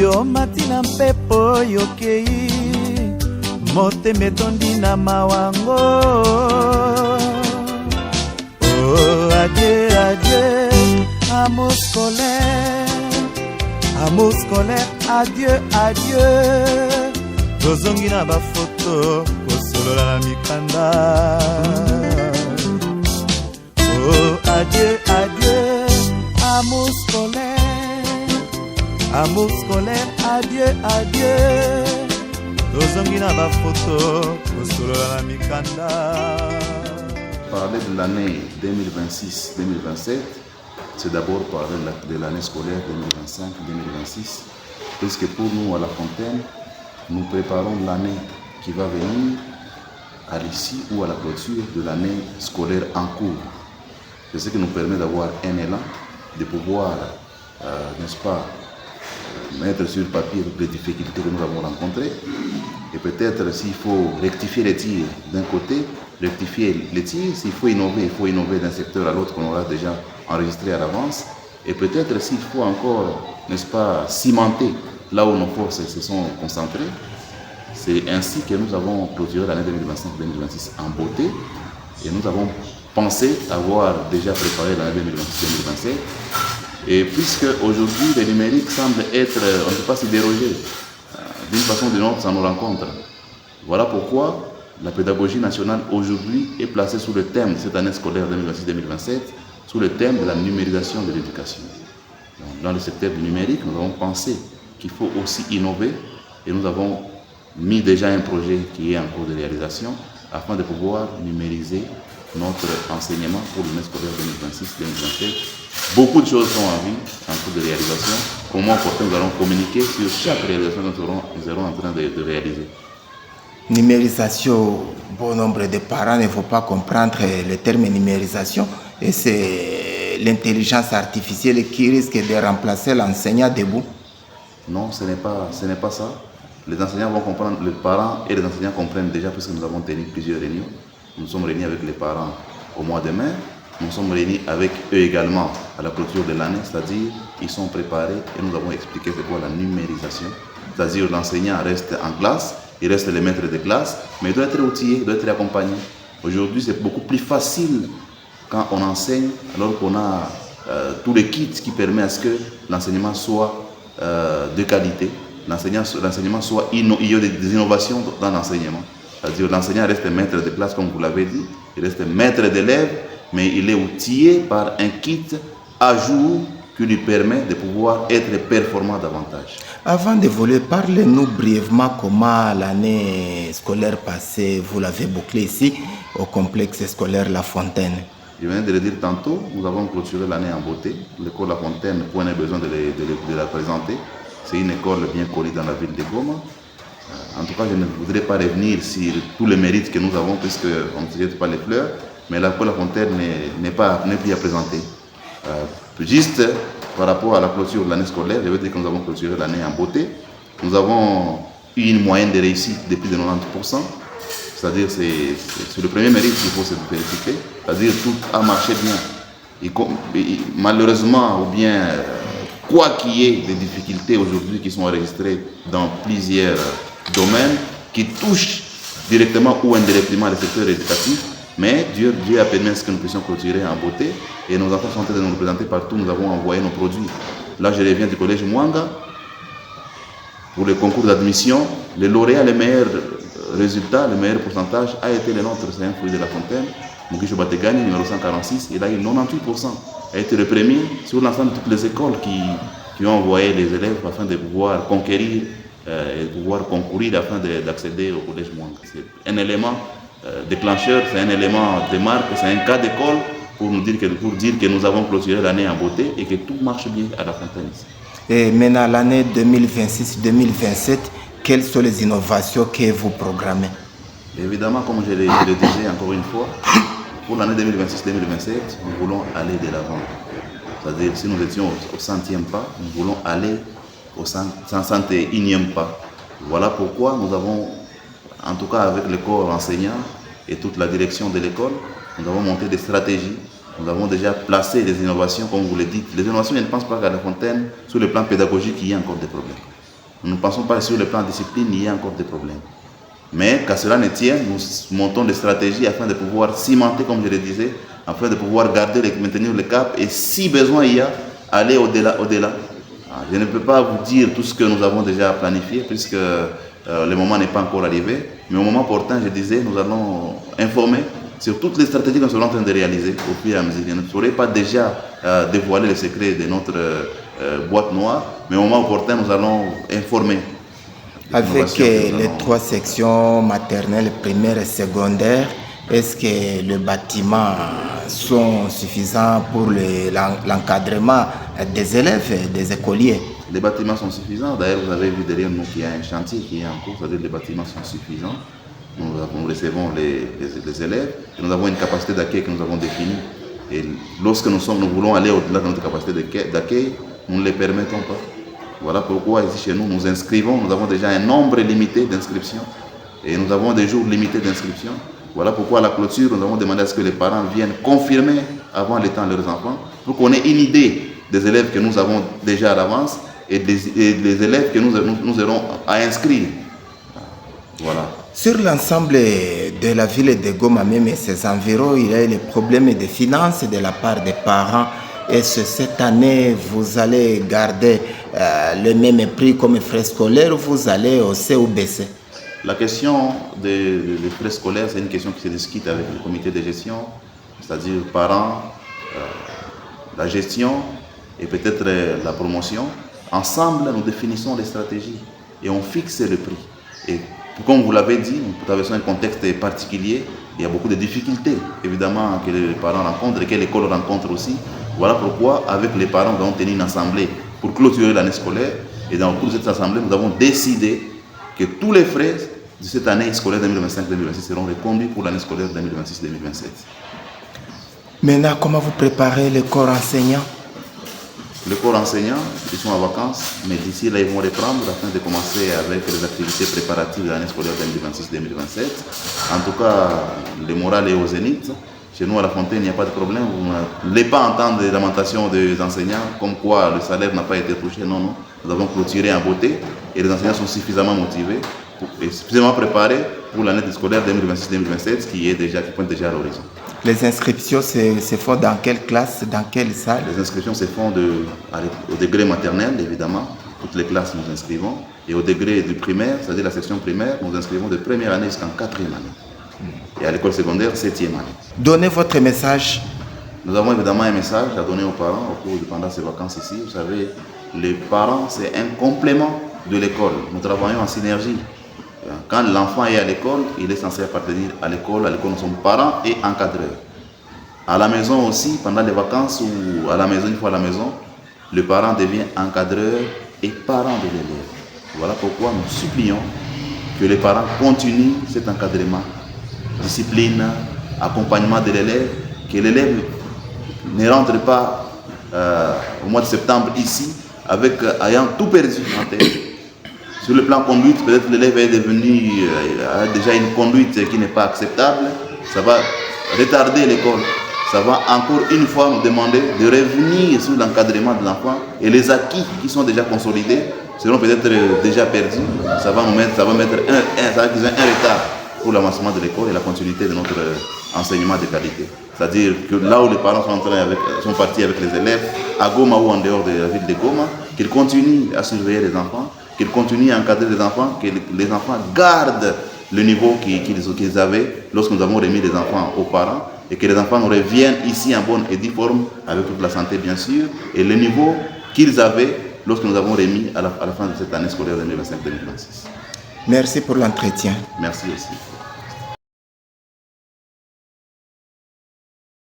yo matina mpepo yokei motema etondi na mawango. Oh adieu adieu amour scolaire adieu adieu tozongi na bafoto kosolola na mikanda. Oh adieu adieu amour scolaire adieu adieu tozongi na bafoto kosolola na mikanda. Parler de l'année 2026-2027, c'est d'abord parler de l'année scolaire 2025-2026, puisque pour nous à La Fontaine, nous préparons l'année qui va venir à l'issue ou à la clôture de l'année scolaire en cours. C'est ce qui nous permet d'avoir un élan, de pouvoir, n'est-ce pas, mettre sur papier toutes les difficultés que nous avons rencontrées. Et peut-être s'il faut rectifier les tirs d'un côté, rectifier les tirs, s'il faut innover d'un secteur à l'autre qu'on aura déjà enregistré à l'avance. Et peut-être s'il faut encore, n'est-ce pas, cimenter là où nos forces se sont concentrées. C'est ainsi que nous avons clôturé l'année 2025-2026 en beauté. Et nous avons pensé avoir déjà préparé l'année 2026-2027. Et puisque aujourd'hui le numérique semble être, on ne peut pas s'y déroger, d'une façon ou d'une autre, ça nous rencontre. Voilà pourquoi la pédagogie nationale aujourd'hui est placée sous le thème de cette année scolaire 2026-2027, sous le thème de la numérisation de l'éducation. Dans le secteur du numérique, nous avons pensé qu'il faut aussi innover et nous avons mis déjà un projet qui est en cours de réalisation afin de pouvoir numériser notre enseignement pour l'année scolaire 2026-2027. Beaucoup de choses sont en vie, en cours de réalisation. Au moment opportun, nous allons communiquer sur chaque réalisation que nous serons en train de réaliser. Numérisation, bon nombre de parents ne vont pas comprendre le terme numérisation et c'est l'intelligence artificielle qui risque de remplacer l'enseignant debout. Non, ce n'est pas ça. Les enseignants vont comprendre, les parents et les enseignants comprennent déjà puisque nous avons tenu plusieurs réunions. Nous sommes réunis avec les parents au mois de mai. Nous sommes réunis avec eux également à la clôture de l'année, c'est-à-dire ils sont préparés et nous avons expliqué c'est quoi la numérisation. C'est-à-dire l'enseignant reste en classe, il reste le maître de classe, mais il doit être outillé, il doit être accompagné. Aujourd'hui, c'est beaucoup plus facile quand on enseigne, alors qu'on a tout le kit qui permet à ce que l'enseignement soit de qualité, l'enseignement soit il y a des innovations dans l'enseignement. C'est-à-dire l'enseignant reste maître de classe, comme vous l'avez dit, il reste maître d'élève, mais il est outillé par un kit à jour qui lui permet de pouvoir être performant davantage. Avant d'évoluer, parlez-nous brièvement comment l'année scolaire passée, vous l'avez bouclée ici, au complexe scolaire La Fontaine. Je viens de le dire tantôt, nous avons clôturé l'année en beauté. L'école La Fontaine, point n'est besoin de la présenter. C'est une école bien connue dans la ville de Goma. En tout cas, je ne voudrais pas revenir sur tous les mérites que nous avons, puisqu'on ne se jette pas les fleurs. Mais l'école La Fontaine n'est plus à présenter. Juste par rapport à la clôture de l'année scolaire, je veux dire que nous avons clôturé l'année en beauté. Nous avons eu une moyenne de réussite de plus de 90%. C'est-à-dire c'est le premier mérite qu'il faut se féliciter. C'est-à-dire tout a marché bien. Et malheureusement, ou bien quoi qu'il y ait des difficultés aujourd'hui qui sont enregistrées dans plusieurs domaines, qui touchent directement ou indirectement le secteur éducatif, mais Dieu a permis que nous puissions clôturer en beauté et nos enfants sont en train de nous représenter partout, nous avons envoyé nos produits. Là, je reviens du collège Mwanga. Pour le concours d'admission, le lauréat, le meilleur résultat, le meilleur pourcentage a été le nôtre, c'est un fruit de La Fontaine. Mukisho Bategani, numéro 146, il a eu 98%. A été le premier sur l'ensemble de toutes les écoles qui ont envoyé les élèves afin de pouvoir conquérir et de pouvoir concourir afin d'accéder au collège Mwanga. C'est un élément déclencheur, c'est un élément de marque, c'est un cas d'école pour dire que nous avons clôturé l'année en beauté et que tout marche bien à La Fontaine. Et maintenant, l'année 2026-2027, quelles sont les innovations que vous programmez? Évidemment, comme je le disais encore une fois, pour l'année 2026-2027, nous voulons aller de l'avant. C'est-à-dire, si nous étions au 100e pas, nous voulons aller au 101e pas. Voilà pourquoi nous avons, en tout cas avec le corps enseignant et toute la direction de l'école, nous avons monté des stratégies. Nous avons déjà placé des innovations, comme vous le dites. Les innovations, je ne pense pas qu'à La Fontaine, sur le plan pédagogique, il y a encore des problèmes. Nous ne pensons pas que sur le plan de discipline, il y a encore des problèmes. Mais qu'à cela ne tienne, nous montons des stratégies afin de pouvoir cimenter, comme je le disais, afin de pouvoir maintenir le cap et si besoin il y a, aller au-delà. Je ne peux pas vous dire tout ce que nous avons déjà planifié puisque le moment n'est pas encore arrivé. Mais au moment opportun, je disais, nous allons informer sur toutes les stratégies que nous sommes en train de réaliser au fur et à mesure. Je ne saurais pas déjà dévoiler les secrets de notre boîte noire, mais au moment opportun, nous allons informer. Avec les 3 sections maternelles, primaires et secondaires, est-ce que les bâtiments sont suffisants pour l'encadrement des élèves et des écoliers? Les bâtiments sont suffisants. D'ailleurs, vous avez vu derrière nous qu'il y a un chantier qui est en cours, c'est-à-dire que les bâtiments sont suffisants. Nous recevons les élèves et nous avons une capacité d'accueil que nous avons définie. Et lorsque nous voulons aller au-delà de notre capacité d'accueil, nous ne les permettons pas. Voilà pourquoi ici chez nous, nous inscrivons, nous avons déjà un nombre limité d'inscriptions et nous avons des jours limités d'inscription. Voilà pourquoi à la clôture, nous avons demandé à ce que les parents viennent confirmer avant le temps leurs enfants pour qu'on ait une idée des élèves que nous avons déjà à l'avance et des élèves que nous aurons à inscrire. Voilà. Sur l'ensemble de la ville de Goma même et ses environs, il y a les problèmes de finances de la part des parents. Est-ce que cette année, vous allez garder le même prix comme frais scolaires ou vous allez hausser ou baisser? La question des frais scolaires, c'est une question qui se discute avec le comité de gestion, c'est-à-dire parents, la gestion et peut-être la promotion. Ensemble, nous définissons les stratégies et on fixe le prix. Et comme vous l'avez dit, nous traversons un contexte particulier. Il y a beaucoup de difficultés, évidemment, que les parents rencontrent et que l'école rencontre aussi. Voilà pourquoi, avec les parents, nous avons tenu une assemblée pour clôturer l'année scolaire. Et dans le cours de cette assemblée, nous avons décidé que tous les frais de cette année scolaire 2025-2026 seront reconduits pour l'année scolaire 2026-2027. Maintenant, comment vous préparez le corps enseignant? Le corps enseignant, ils sont en vacances, mais d'ici là, ils vont reprendre afin de commencer avec les activités préparatives de l'année scolaire 2026-2027. En tout cas, le moral est au zénith. Chez nous, à La Fontaine, il n'y a pas de problème. Vous n'allez pas entendre des lamentations des enseignants comme quoi le salaire n'a pas été touché. Non, non. Nous avons clôturé en beauté et les enseignants sont suffisamment motivés et suffisamment préparés pour l'année scolaire 2026-2027 qui pointe déjà à l'horizon. Les inscriptions se font dans quelle classe, dans quelle salle? Les inscriptions se font au degré maternel, évidemment. Toutes les classes, nous inscrivons. Et au degré du primaire, c'est-à-dire la section primaire, nous inscrivons de première année jusqu'en 4e année. Et à l'école secondaire, 7e année. Donnez votre message. Nous avons évidemment un message à donner aux parents pendant ces vacances ici. Vous savez, les parents, c'est un complément de l'école. Nous travaillons en synergie. Quand l'enfant est à l'école, il est censé appartenir à l'école. À l'école, nous sommes parents et encadreurs. À la maison aussi, pendant les vacances ou à la maison, une fois à la maison, le parent devient encadreur et parent de l'élève. Voilà pourquoi nous supplions que les parents continuent cet encadrement, discipline, accompagnement de l'élève, que l'élève ne rentre pas au mois de septembre ici ayant tout perdu en tête. Sur le plan conduite, peut-être l'élève est devenu, a déjà une conduite qui n'est pas acceptable. Ça va retarder l'école. Ça va encore une fois nous demander de revenir sur l'encadrement de l'enfant et les acquis qui sont déjà consolidés seront peut-être déjà perdus. Ça va mettre un retard pour l'avancement de l'école et la continuité de notre enseignement de qualité. C'est-à-dire que là où les parents sont partis avec les élèves, à Goma ou en dehors de la ville de Goma, qu'ils continuent à surveiller les enfants, qu'ils continuent à encadrer les enfants, que les enfants gardent le niveau qu'ils avaient lorsque nous avons remis les enfants aux parents et que les enfants reviennent ici en bonne et due forme avec toute la santé bien sûr et le niveau qu'ils avaient lorsque nous avons remis à la fin de cette année scolaire 2025-2026. Merci pour l'entretien. Merci aussi.